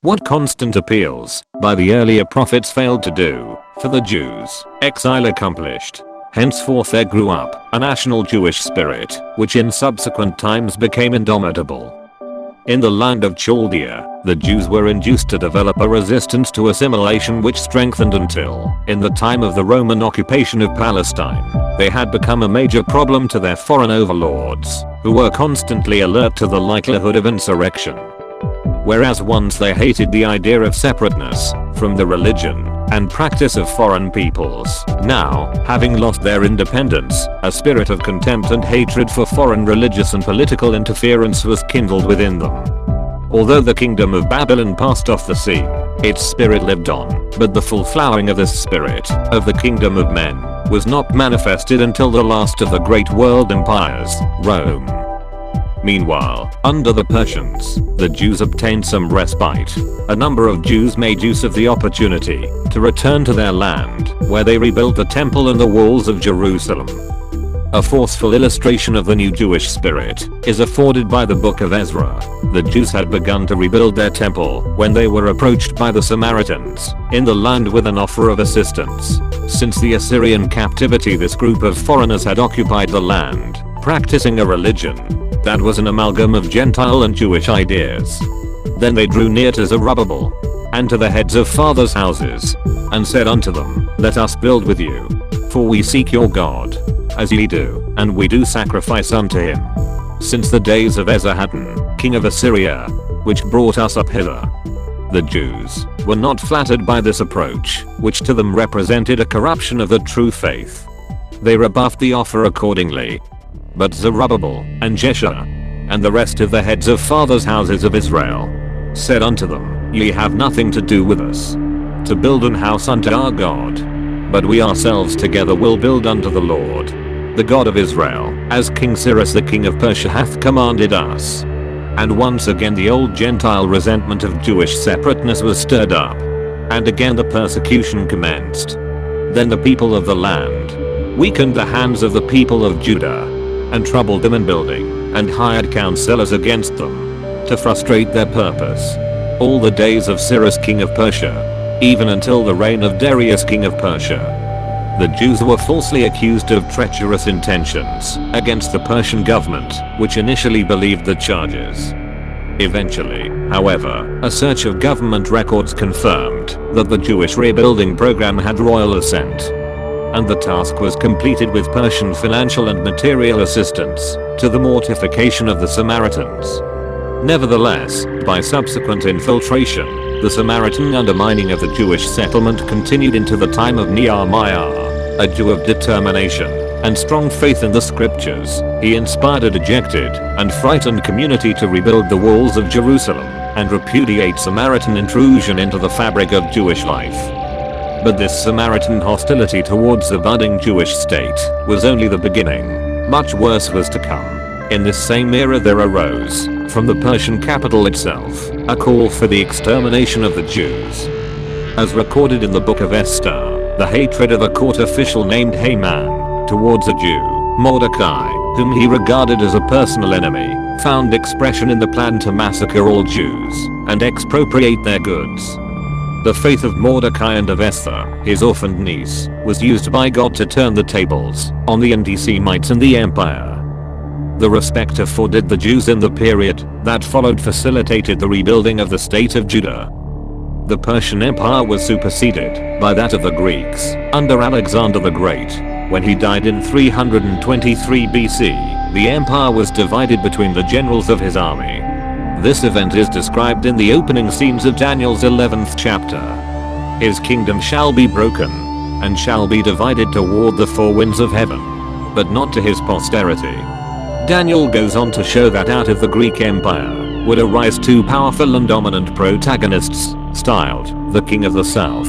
What constant appeals by the earlier prophets failed to do, for the Jews, exile accomplished. Henceforth there grew up a national Jewish spirit, which in subsequent times became indomitable. In the land of Chaldea, the Jews were induced to develop a resistance to assimilation which strengthened until, in the time of the Roman occupation of Palestine, they had become a major problem to their foreign overlords, who were constantly alert to the likelihood of insurrection. Whereas once they hated the idea of separateness from the religion and practice of foreign peoples, now, having lost their independence, a spirit of contempt and hatred for foreign religious and political interference was kindled within them. Although the kingdom of Babylon passed off the scene, its spirit lived on, but the full flowering of this spirit, of the kingdom of men, was not manifested until the last of the great world empires, Rome. Meanwhile, under the Persians, the Jews obtained some respite. A number of Jews made use of the opportunity to return to their land, where they rebuilt the temple and the walls of Jerusalem. A forceful illustration of the new Jewish spirit is afforded by the book of Ezra. The Jews had begun to rebuild their temple when they were approached by the Samaritans in the land with an offer of assistance. Since the Assyrian captivity, this group of foreigners had occupied the land, practicing a religion that was an amalgam of Gentile and Jewish ideas. Then they drew near to Zerubbabel and to the heads of fathers' houses, and said unto them, Let us build with you, for we seek your God, as ye do, and we do sacrifice unto him. Since the days of Esarhaddon, king of Assyria, which brought us up hither. The Jews were not flattered by this approach, which to them represented a corruption of the true faith. They rebuffed the offer accordingly. But Zerubbabel, and Jeshua, and the rest of the heads of fathers' houses of Israel, said unto them, Ye have nothing to do with us, to build an house unto our God, but we ourselves together will build unto the Lord, the God of Israel, as King Cyrus the king of Persia hath commanded us. And once again the old Gentile resentment of Jewish separateness was stirred up, and again the persecution commenced. Then the people of the land weakened the hands of the people of Judah, and troubled them in building, and hired counselors against them, to frustrate their purpose. All the days of Cyrus king of Persia, even until the reign of Darius king of Persia, the Jews were falsely accused of treacherous intentions against the Persian government, which initially believed the charges. Eventually, however, a search of government records confirmed that the Jewish rebuilding program had royal assent, and the task was completed with Persian financial and material assistance, to the mortification of the Samaritans. Nevertheless, by subsequent infiltration, the Samaritan undermining of the Jewish settlement continued into the time of Nehemiah, a Jew of determination and strong faith in the scriptures. He inspired a dejected and frightened community to rebuild the walls of Jerusalem and repudiate Samaritan intrusion into the fabric of Jewish life. But this Samaritan hostility towards the budding Jewish state was only the beginning. Much worse was to come. In this same era there arose, from the Persian capital itself, a call for the extermination of the Jews. As recorded in the book of Esther, the hatred of a court official named Haman towards a Jew, Mordecai, whom he regarded as a personal enemy, found expression in the plan to massacre all Jews and expropriate their goods. The faith of Mordecai and of Esther, his orphaned niece, was used by God to turn the tables on the anti-Semites in the empire. The respect afforded the Jews in the period that followed facilitated the rebuilding of the state of Judah. The Persian Empire was superseded by that of the Greeks under Alexander the Great. When he died in 323 BC, the empire was divided between the generals of his army. This event is described in the opening scenes of Daniel's 11th chapter. His kingdom shall be broken, and shall be divided toward the four winds of heaven, but not to his posterity. Daniel goes on to show that out of the Greek Empire would arise two powerful and dominant protagonists, styled the King of the South,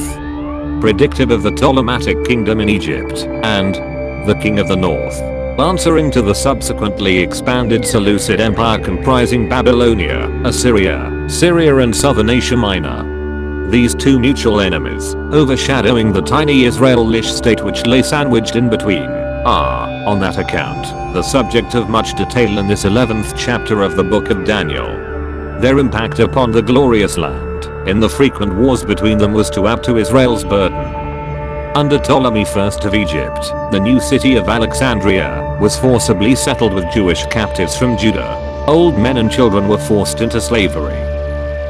predictive of the Ptolemaic kingdom in Egypt, and the King of the North, answering to the subsequently expanded Seleucid Empire comprising Babylonia, Assyria, Syria and southern Asia Minor. These two mutual enemies, overshadowing the tiny Israelish state which lay sandwiched in between, are, on that account, the subject of much detail in this 11th chapter of the book of Daniel. Their impact upon the glorious land in the frequent wars between them was to add to Israel's burden. Under Ptolemy I of Egypt, the new city of Alexandria was forcibly settled with Jewish captives from Judah. Old men and children were forced into slavery.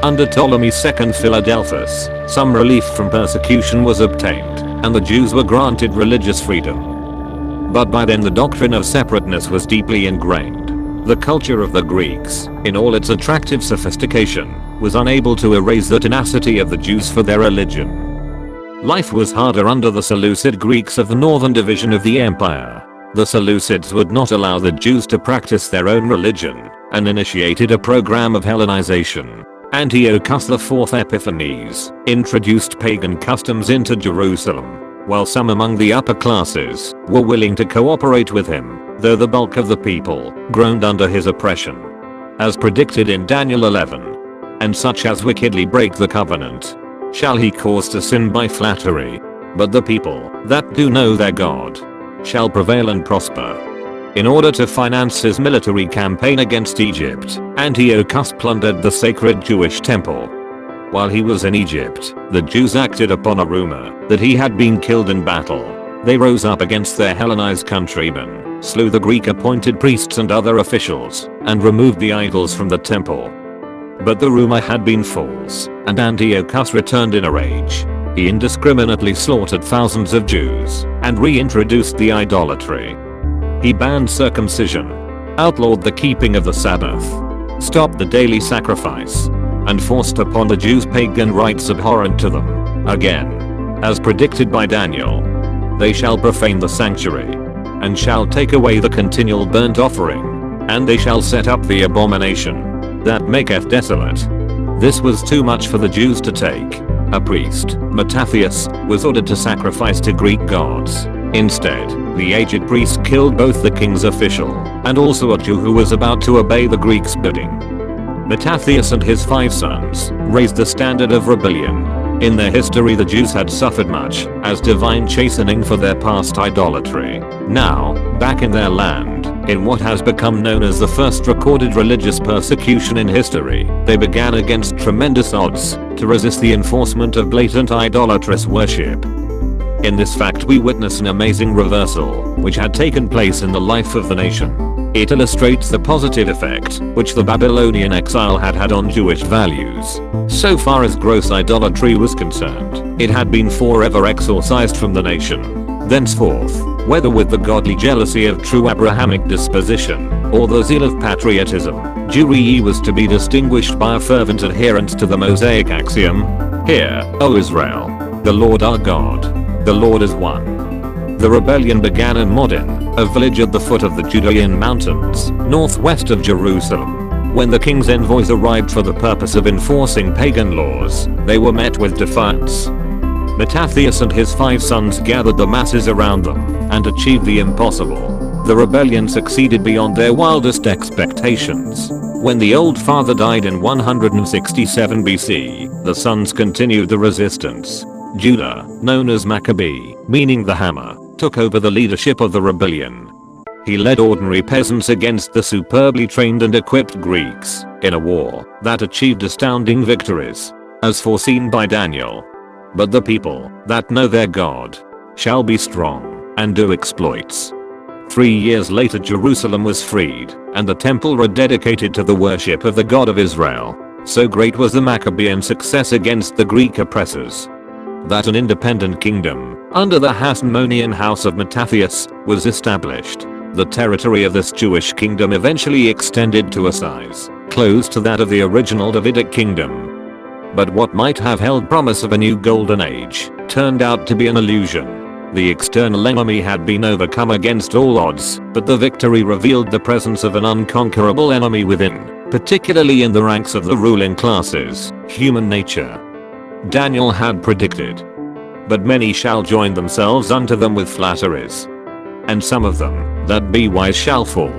Under Ptolemy II Philadelphus, some relief from persecution was obtained, and the Jews were granted religious freedom. But by then the doctrine of separateness was deeply ingrained. The culture of the Greeks, in all its attractive sophistication, was unable to erase the tenacity of the Jews for their religion. Life was harder under the Seleucid Greeks of the northern division of the empire. The Seleucids would not allow the Jews to practice their own religion, and initiated a program of Hellenization. Antiochus IV Epiphanes introduced pagan customs into Jerusalem, while some among the upper classes were willing to cooperate with him, though the bulk of the people groaned under his oppression. As predicted in Daniel 11, and such as wickedly break the covenant shall he cause to sin by flattery, but the people that do know their God shall prevail and prosper. In order to finance his military campaign against Egypt, Antiochus plundered the sacred Jewish temple. While he was in Egypt, the Jews acted upon a rumor that he had been killed in battle. They rose up against their Hellenized countrymen, slew the Greek appointed priests and other officials, and removed the idols from the temple. But the rumor had been false, and Antiochus returned in a rage. He indiscriminately slaughtered thousands of Jews, and reintroduced the idolatry. He banned circumcision, outlawed the keeping of the Sabbath, stopped the daily sacrifice, and forced upon the Jews pagan rites abhorrent to them. Again, as predicted by Daniel, they shall profane the sanctuary, and shall take away the continual burnt offering, and they shall set up the abomination that maketh desolate. This was too much for the Jews to take. A priest, Mattathias, was ordered to sacrifice to Greek gods. Instead, the aged priest killed both the king's official and also a Jew who was about to obey the Greeks' bidding. Mattathias and his 5 sons raised the standard of rebellion. In their history the Jews had suffered much as divine chastening for their past idolatry. Now, back in their land, in what has become known as the first recorded religious persecution in history, they began against tremendous odds to resist the enforcement of blatant idolatrous worship. In this fact we witness an amazing reversal, which had taken place in the life of the nation. It illustrates the positive effect which the Babylonian exile had had on Jewish values. So far as gross idolatry was concerned, it had been forever exorcised from the nation. Thenceforth, whether with the godly jealousy of true Abrahamic disposition, or the zeal of patriotism, Jewry was to be distinguished by a fervent adherence to the Mosaic axiom, "Hear, O Israel, the Lord our God, the Lord is one." The rebellion began in Modin, a village at the foot of the Judean mountains, northwest of Jerusalem. When the king's envoys arrived for the purpose of enforcing pagan laws, they were met with defiance. Mattathias and his 5 sons gathered the masses around them and achieved the impossible. The rebellion succeeded beyond their wildest expectations. When the old father died in 167 BC, the sons continued the resistance. Judah, known as Maccabee, meaning the hammer, took over the leadership of the rebellion. He led ordinary peasants against the superbly trained and equipped Greeks in a war that achieved astounding victories, as foreseen by Daniel. But the people that know their God shall be strong and do exploits. 3 years later Jerusalem was freed, and the temple rededicated to the worship of the God of Israel. So great was the Maccabean success against the Greek oppressors that an independent kingdom, under the Hasmonean house of Mattathias, was established. The territory of this Jewish kingdom eventually extended to a size close to that of the original Davidic kingdom. But what might have held promise of a new golden age turned out to be an illusion. The external enemy had been overcome against all odds, but the victory revealed the presence of an unconquerable enemy within, particularly in the ranks of the ruling classes, human nature. Daniel had predicted, "But many shall join themselves unto them with flatteries, and some of them that be wise shall fall,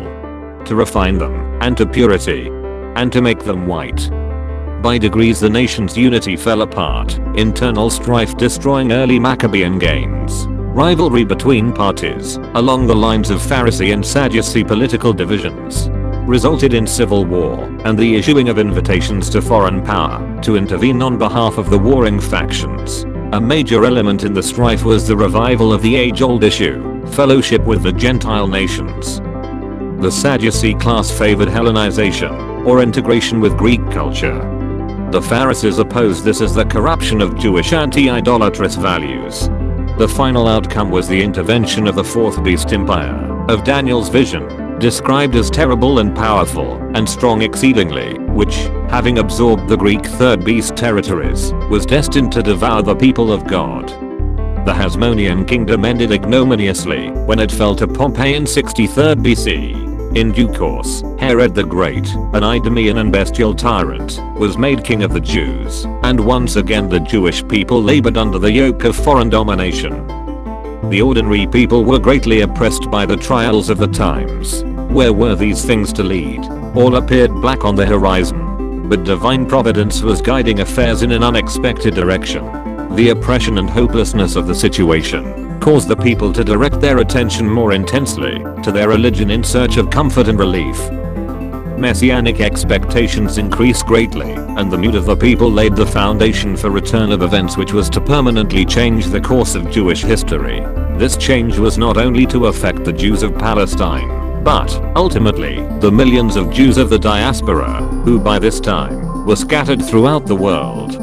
to refine them, and to purity, and to make them white." By degrees the nation's unity fell apart, internal strife destroying early Maccabean gains, rivalry between parties along the lines of Pharisee and Sadducee political divisions, resulted in civil war and the issuing of invitations to foreign power to intervene on behalf of the warring factions. A major element in the strife was the revival of the age-old issue, fellowship with the Gentile nations. The Sadducee class favored Hellenization, or integration with Greek culture. The Pharisees opposed this as the corruption of Jewish anti-idolatrous values. The final outcome was the intervention of the fourth beast empire of Daniel's vision, described as terrible and powerful and strong exceedingly, which, having absorbed the Greek third beast territories, was destined to devour the people of God. The Hasmonean kingdom ended ignominiously when it fell to Pompey in 63 BC. In due course, Herod the Great, an Idumean and bestial tyrant, was made king of the Jews, and once again the Jewish people labored under the yoke of foreign domination. The ordinary people were greatly oppressed by the trials of the times. Where were these things to lead? All appeared black on the horizon. But divine providence was guiding affairs in an unexpected direction. The oppression and hopelessness of the situation caused the people to direct their attention more intensely to their religion in search of comfort and relief. Messianic expectations increased greatly, and the mood of the people laid the foundation for return of events which was to permanently change the course of Jewish history. This change was not only to affect the Jews of Palestine, but, ultimately, the millions of Jews of the diaspora, who by this time were scattered throughout the world.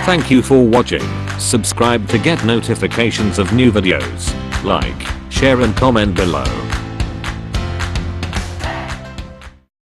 Thank you for watching. Subscribe to get notifications of new videos. Like, share and comment below.